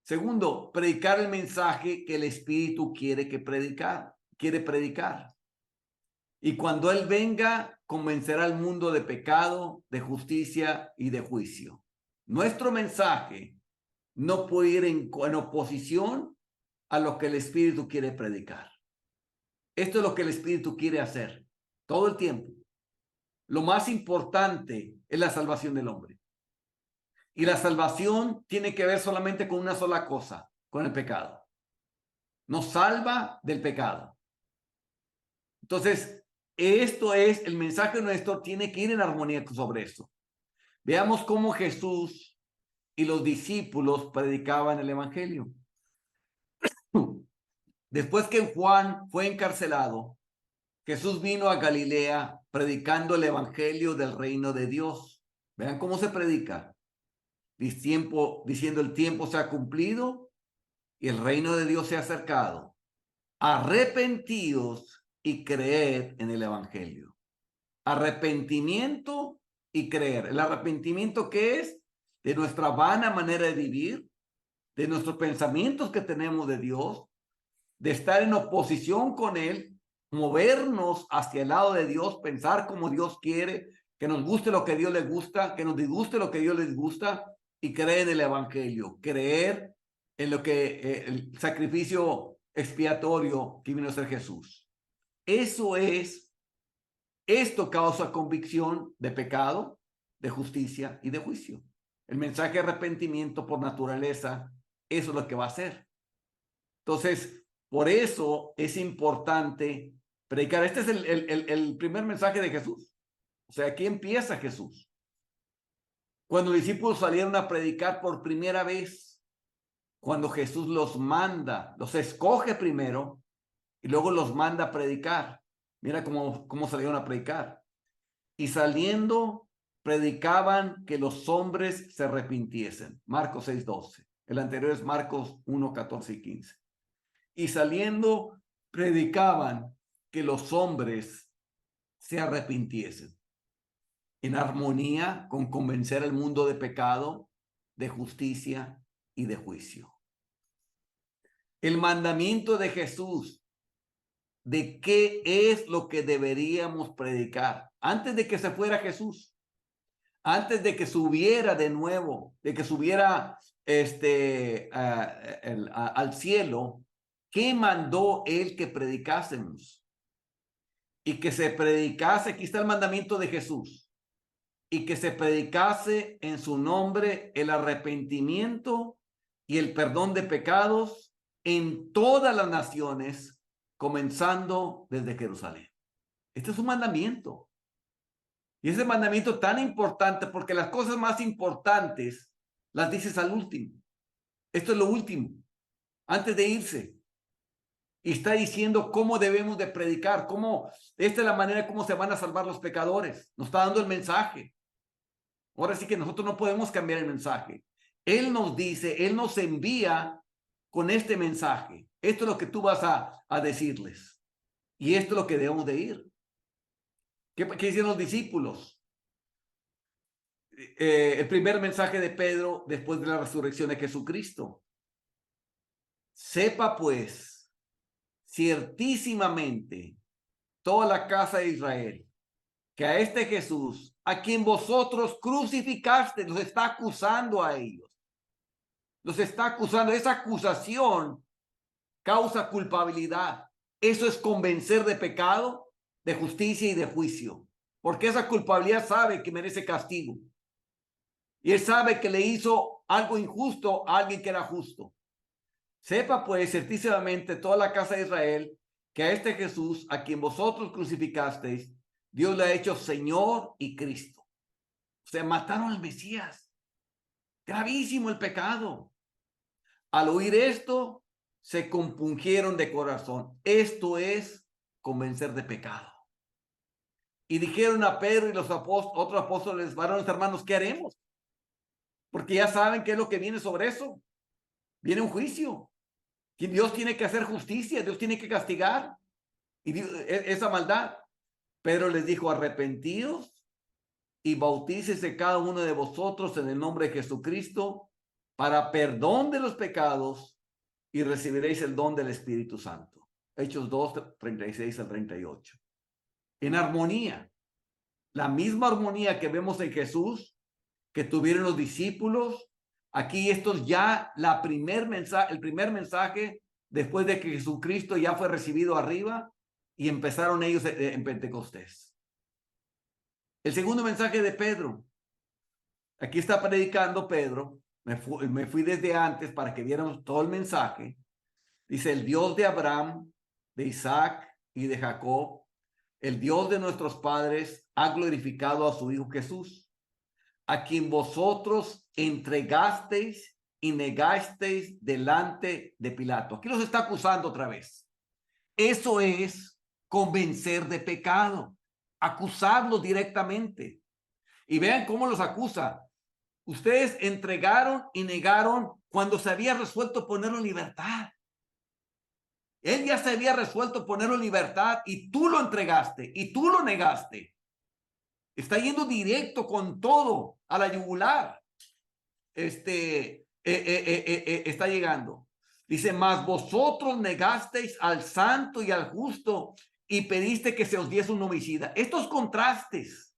Segundo, predicar el mensaje que el Espíritu quiere predicar. Y cuando Él venga, convencerá al mundo de pecado, de justicia y de juicio. Nuestro mensaje no puede ir en oposición a lo que el Espíritu quiere predicar. Esto es lo que el Espíritu quiere hacer todo el tiempo. Lo más importante es la salvación del hombre. Y la salvación tiene que ver solamente con una sola cosa, con el pecado. Nos salva del pecado. Entonces, esto es, el mensaje nuestro tiene que ir en armonía sobre esto. Veamos cómo Jesús y los discípulos predicaban el evangelio. Después que Juan fue encarcelado, Jesús vino a Galilea predicando el evangelio del reino de Dios. Vean cómo se predica. Diciendo el tiempo se ha cumplido y el reino de Dios se ha acercado. Arrepentidos y creed en el evangelio. Arrepentimiento y creer. ¿El arrepentimiento qué es? De nuestra vana manera de vivir, de nuestros pensamientos que tenemos de Dios, de estar en oposición con Él, movernos hacia el lado de Dios, pensar como Dios quiere, que nos guste lo que Dios le gusta, que nos disguste lo que Dios les gusta, y creer en el evangelio, creer en lo que el sacrificio expiatorio que vino a ser Jesús. Esto causa convicción de pecado, de justicia y de juicio. El mensaje de arrepentimiento por naturaleza, eso es lo que va a hacer. Entonces, por eso es importante predicar. Este es el primer mensaje de Jesús. O sea, aquí empieza Jesús. Cuando los discípulos salieron a predicar por primera vez, cuando Jesús los manda, los escoge primero y luego los manda a predicar. Mira cómo salieron a predicar. Y saliendo, predicaban que los hombres se arrepintiesen. Marcos 6:12. El anterior es Marcos 1:14 y 15. Y saliendo, predicaban que los hombres se arrepintiesen. En armonía con convencer al mundo de pecado, de justicia y de juicio. El mandamiento de Jesús de qué es lo que deberíamos predicar antes de que se fuera Jesús, antes de que subiera de nuevo, de que subiera al cielo. ¿Qué mandó Él que predicásemos? Y que se predicase, aquí está el mandamiento de Jesús, y que se predicase en su nombre el arrepentimiento y el perdón de pecados en todas las naciones, comenzando desde Jerusalén. Este es un mandamiento. Y ese mandamiento tan importante porque las cosas más importantes las dices al último. Esto es lo último, antes de irse. Y está diciendo cómo debemos de predicar, esta es la manera como se van a salvar los pecadores. Nos está dando el mensaje. Ahora sí que nosotros no podemos cambiar el mensaje. Él nos dice, Él nos envía con este mensaje. Esto es lo que tú vas a decirles. Y esto es lo que debemos de ir. ¿Qué hicieron los discípulos? El primer mensaje de Pedro después de la resurrección de Jesucristo. Sepa pues, ciertísimamente, toda la casa de Israel, que a este Jesús, a quien vosotros crucificaste, los está acusando a ellos. Los está acusando. Esa acusación causa culpabilidad. Eso es convencer de pecado, de justicia y de juicio. Porque esa culpabilidad sabe que merece castigo. Y él sabe que le hizo algo injusto a alguien que era justo. Sepa pues certísimamente toda la casa de Israel que a este Jesús, a quien vosotros crucificasteis, Dios le ha hecho Señor y Cristo. O sea, mataron al Mesías. Gravísimo el pecado. Al oír esto, se compungieron de corazón. Esto es convencer de pecado. Y dijeron a Pedro y los otros apóstoles, varones hermanos, ¿qué haremos? Porque ya saben qué es lo que viene sobre eso. Viene un juicio. Dios tiene que hacer justicia, Dios tiene que castigar y esa maldad. Pedro les dijo, arrepentidos y bautícese cada uno de vosotros en el nombre de Jesucristo para perdón de los pecados y recibiréis el don del Espíritu Santo. Hechos 2, 36 al 38. En armonía, la misma armonía que vemos en Jesús, que tuvieron los discípulos. Aquí esto es ya el primer mensaje después de que Jesucristo ya fue recibido arriba y empezaron ellos en Pentecostés. El segundo mensaje de Pedro. Aquí está predicando Pedro. Me fui desde antes para que viéramos todo el mensaje. Dice: el Dios de Abraham, de Isaac y de Jacob, el Dios de nuestros padres, ha glorificado a su Hijo Jesús, a quien vosotros entregasteis y negasteis delante de Pilato. Aquí los está acusando otra vez. Eso es convencer de pecado, acusarlos directamente. Y vean cómo los acusa. Ustedes entregaron y negaron cuando se había resuelto ponerlo en libertad. Él ya se había resuelto ponerlo en libertad y tú lo entregaste y tú lo negaste. Está yendo directo con todo a la yugular. Está llegando. Dice: mas vosotros negasteis al santo y al justo y pediste que se os diese un homicida. Estos contrastes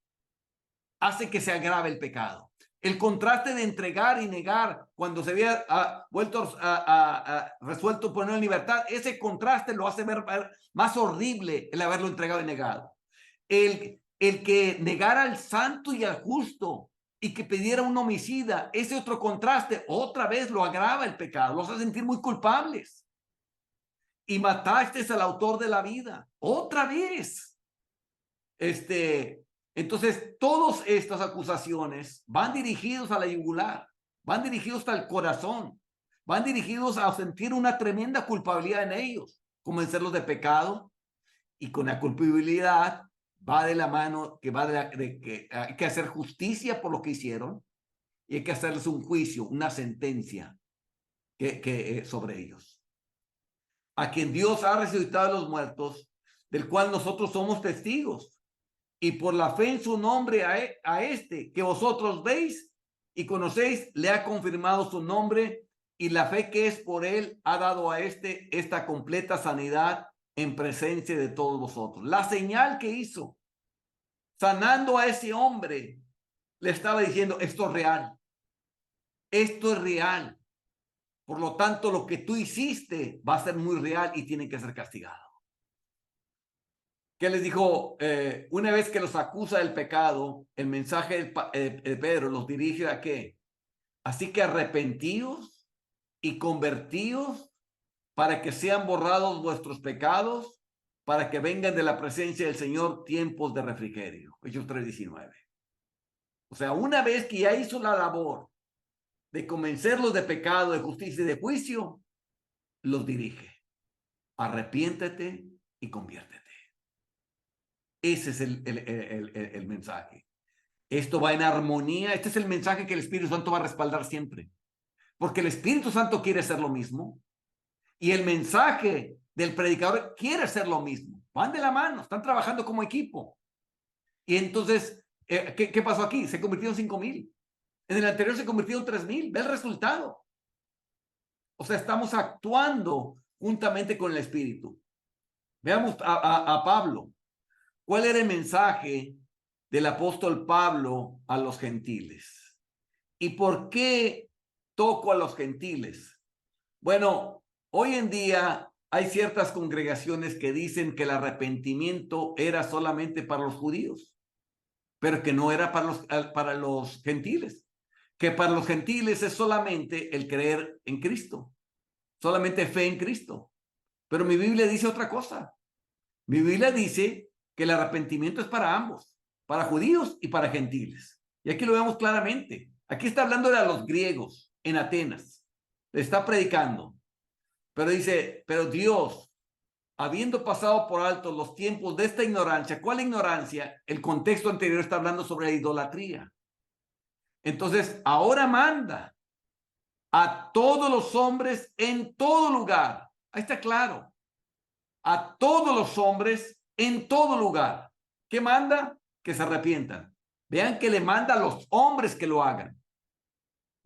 hacen que se agrave el pecado. El contraste de entregar y negar cuando se había resuelto poner en libertad, ese contraste lo hace ver más horrible el haberlo entregado y negado. El que negara al santo y al justo y que pidiera un homicida, ese otro contraste otra vez lo agrava el pecado, los hace sentir muy culpables. Y mataste al autor de la vida, otra vez. Entonces, todas estas acusaciones van dirigidos a la yugular, van dirigidos hasta el corazón, van dirigidos a sentir una tremenda culpabilidad en ellos, convencerlos de pecado, y con la culpabilidad va de la mano que va de que hay que hacer justicia por lo que hicieron y hay que hacerles un juicio, una sentencia sobre ellos. A quien Dios ha resucitado de los muertos, del cual nosotros somos testigos. Y por la fe en su nombre a este que vosotros veis y conocéis, le ha confirmado su nombre, y la fe que es por él ha dado a esta completa sanidad en presencia de todos vosotros. La señal que hizo sanando a ese hombre le estaba diciendo: esto es real, esto es real. Por lo tanto, lo que tú hiciste va a ser muy real y tiene que ser castigado. ¿Qué les dijo? Una vez que los acusa del pecado, el mensaje de Pedro los dirige a qué. Así que arrepentíos y convertíos para que sean borrados vuestros pecados, para que vengan de la presencia del Señor tiempos de refrigerio. Hechos 3:19. O sea, una vez que ya hizo la labor de convencerlos de pecado, de justicia y de juicio, los dirige. Arrepiéntete y conviértete. Ese es el mensaje. Esto va en armonía. Este es el mensaje que el Espíritu Santo va a respaldar siempre. Porque el Espíritu Santo quiere hacer lo mismo. Y el mensaje del predicador quiere hacer lo mismo. Van de la mano, están trabajando como equipo. Y entonces, ¿qué pasó aquí? Se convirtió en 5,000. En el anterior se convirtió en 3,000. Ve el resultado. O sea, estamos actuando juntamente con el Espíritu. Veamos a Pablo. ¿Cuál era el mensaje del apóstol Pablo a los gentiles? ¿Y por qué toco a los gentiles? Bueno, hoy en día hay ciertas congregaciones que dicen que el arrepentimiento era solamente para los judíos, pero que no era para los gentiles, que para los gentiles es solamente el creer en Cristo, solamente fe en Cristo. Pero mi Biblia dice otra cosa. Mi Biblia dice que el arrepentimiento es para ambos, para judíos y para gentiles. Y aquí lo vemos claramente. Aquí está hablando de los griegos en Atenas. Le está predicando. Pero dice: pero Dios, habiendo pasado por alto los tiempos de esta ignorancia. ¿Cuál ignorancia? El contexto anterior está hablando sobre la idolatría. Entonces, ahora manda a todos los hombres en todo lugar. Ahí está claro. A todos los hombres en todo lugar. ¿Qué manda? Que se arrepientan. Vean que le manda a los hombres que lo hagan.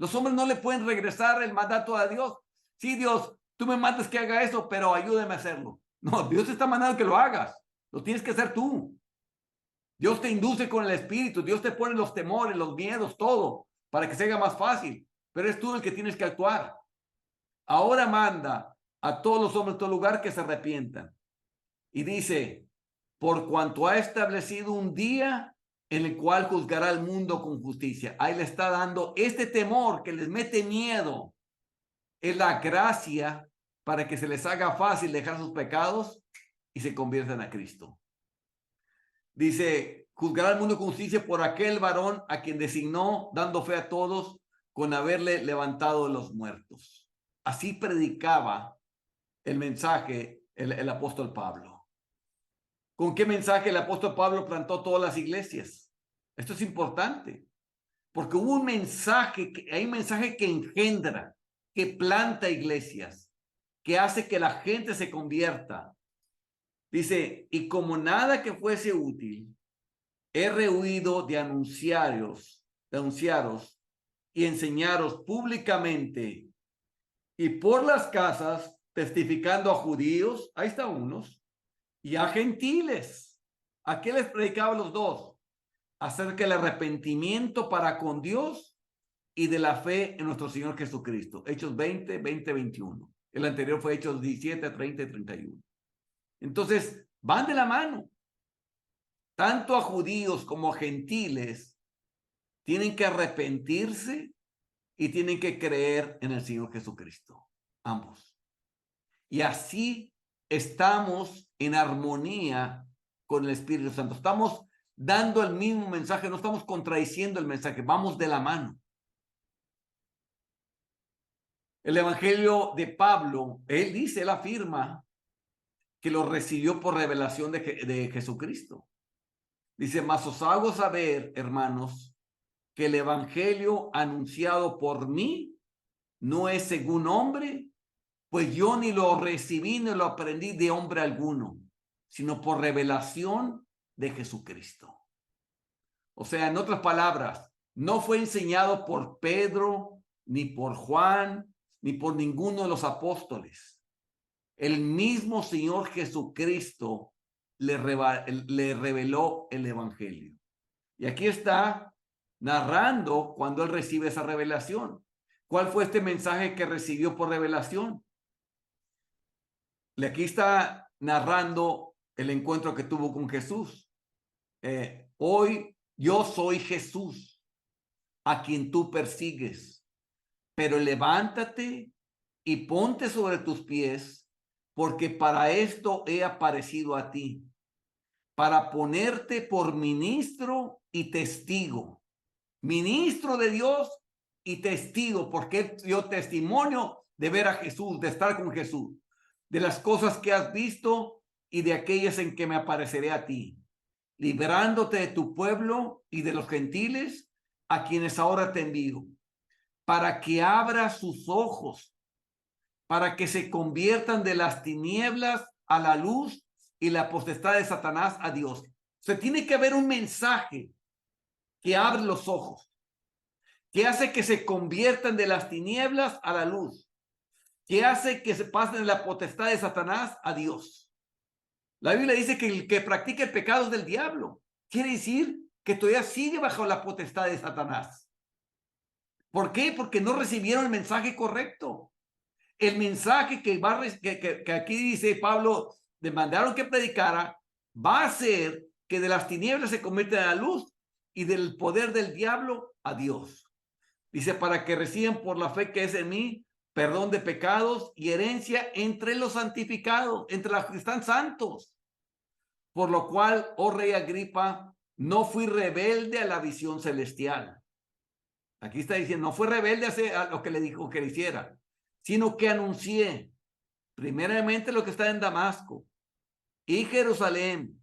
Los hombres no le pueden regresar el mandato a Dios. Sí, Dios, tú me mandas que haga eso, pero ayúdame a hacerlo. No, Dios te está mandando que lo hagas. Lo tienes que hacer tú. Dios te induce con el Espíritu. Dios te pone los temores, los miedos, todo, para que se haga más fácil. Pero es tú el que tienes que actuar. Ahora manda a todos los hombres en todo lugar que se arrepientan. Y dice, por cuanto ha establecido un día en el cual juzgará al mundo con justicia. Ahí le está dando este temor que les mete miedo. Es la gracia para que se les haga fácil dejar sus pecados y se conviertan a Cristo. Dice, juzgará al mundo con justicia por aquel varón a quien designó, dando fe a todos, con haberle levantado de los muertos. Así predicaba el mensaje el apóstol Pablo. ¿Con qué mensaje el apóstol Pablo plantó todas las iglesias? Esto es importante, porque hubo un mensaje, hay un mensaje que engendra, que planta iglesias, que hace que la gente se convierta. Dice, y como nada que fuese útil, he rehuido de anunciaros y enseñaros públicamente y por las casas, testificando a judíos, ahí está unos, y a gentiles. ¿A qué les predicaba los dos? Acerca del arrepentimiento para con Dios y de la fe en nuestro Señor Jesucristo. Hechos 20, 20, 21. El anterior fue Hechos 17, 30 y 31. Entonces, van de la mano. Tanto a judíos como a gentiles tienen que arrepentirse y tienen que creer en el Señor Jesucristo. Ambos. Y así estamos en armonía con el Espíritu Santo. Estamos dando el mismo mensaje, no estamos contradiciendo el mensaje, vamos de la mano. El Evangelio de Pablo, él afirma que lo recibió por revelación de Jesucristo. Dice, mas os hago saber, hermanos, que el Evangelio anunciado por mí no es según hombre, pues yo ni lo recibí ni lo aprendí de hombre alguno, sino por revelación de Jesucristo. O sea, en otras palabras, no fue enseñado por Pedro, ni por Juan, ni por ninguno de los apóstoles. El mismo Señor Jesucristo le reveló el Evangelio. Y aquí está narrando cuando él recibe esa revelación. ¿Cuál fue este mensaje que recibió por revelación? Aquí está narrando el encuentro que tuvo con Jesús. Hoy yo soy Jesús, a quien tú persigues, pero levántate y ponte sobre tus pies, porque para esto he aparecido a ti, para ponerte por ministro y testigo. Ministro de Dios y testigo, porque él dio testimonio de ver a Jesús, de estar con Jesús, de las cosas que has visto y de aquellas en que me apareceré a ti, librándote de tu pueblo y de los gentiles a quienes ahora te envío, para que abra sus ojos, para que se conviertan de las tinieblas a la luz y la potestad de Satanás a Dios. O sea, tiene que haber un mensaje que abre los ojos, que hace que se conviertan de las tinieblas a la luz, que hace que se pasen de la potestad de Satanás a Dios. La Biblia dice que el que practica el pecado es del diablo. Quiere decir que todavía sigue bajo la potestad de Satanás. ¿Por qué? Porque no recibieron el mensaje correcto. El mensaje que aquí dice Pablo, le mandaron que predicara, va a hacer que de las tinieblas se convierta en la luz y del poder del diablo a Dios. Dice, para que reciban por la fe que es en mí, perdón de pecados y herencia entre los santificados, entre los que están santos. Por lo cual, oh rey Agripa, no fui rebelde a la visión celestial. Aquí está diciendo, no fue rebelde a lo que le dijo que le hiciera, sino que anuncié primeramente lo que está en Damasco y Jerusalén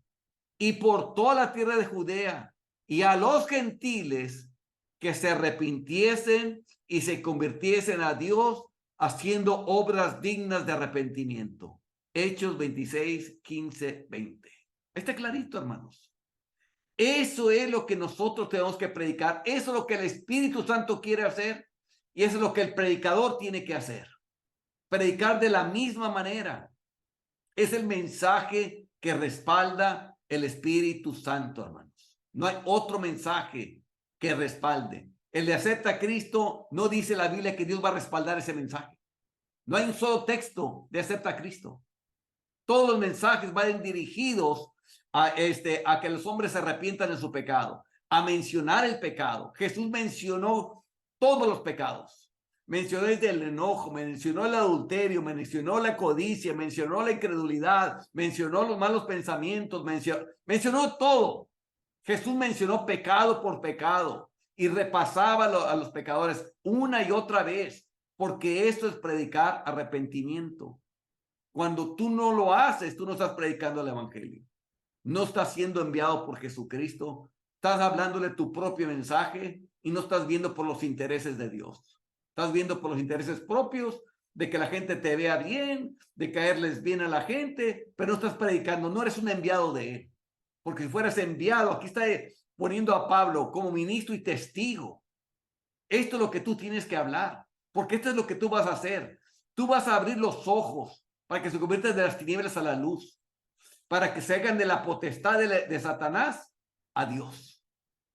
y por toda la tierra de Judea y a los gentiles que se arrepintiesen y se convirtiesen a Dios haciendo obras dignas de arrepentimiento. Hechos 26, 15, 20. Está clarito, hermanos. Eso es lo que nosotros tenemos que predicar. Eso es lo que el Espíritu Santo quiere hacer. Y eso es lo que el predicador tiene que hacer. Predicar de la misma manera. Es el mensaje que respalda el Espíritu Santo, hermanos. No hay otro mensaje que respalde. El de acepta a Cristo, no dice la Biblia que Dios va a respaldar ese mensaje. No hay un solo texto de acepta a Cristo. Todos los mensajes van dirigidos a que los hombres se arrepientan de su pecado, a mencionar el pecado. Jesús mencionó todos los pecados. Mencionó el del enojo, mencionó el adulterio, mencionó la codicia, mencionó la incredulidad, mencionó los malos pensamientos, mencionó todo. Jesús mencionó pecado por pecado y repasaba a los pecadores una y otra vez, porque esto es predicar arrepentimiento. Cuando tú no lo haces, tú no estás predicando el evangelio. No estás siendo enviado por Jesucristo. Estás hablándole tu propio mensaje y no estás viendo por los intereses de Dios. Estás viendo por los intereses propios, de que la gente te vea bien, de caerles bien a la gente, pero no estás predicando, no eres un enviado de Él. Porque si fueras enviado, aquí está poniendo a Pablo como ministro y testigo. Esto es lo que tú tienes que hablar, porque esto es lo que tú vas a hacer. Tú vas a abrir los ojos para que se conviertan de las tinieblas a la luz, para que se hagan de la potestad de Satanás a Dios.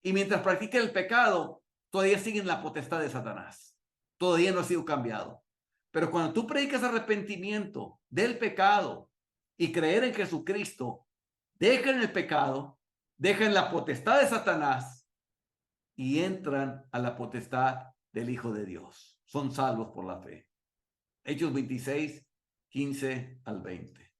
Y mientras practiquen el pecado, todavía siguen la potestad de Satanás. Todavía no ha sido cambiado. Pero cuando tú predicas arrepentimiento del pecado y creer en Jesucristo, dejan el pecado, dejan la potestad de Satanás y entran a la potestad del Hijo de Dios. Son salvos por la fe. Hechos 26, 15 al 20.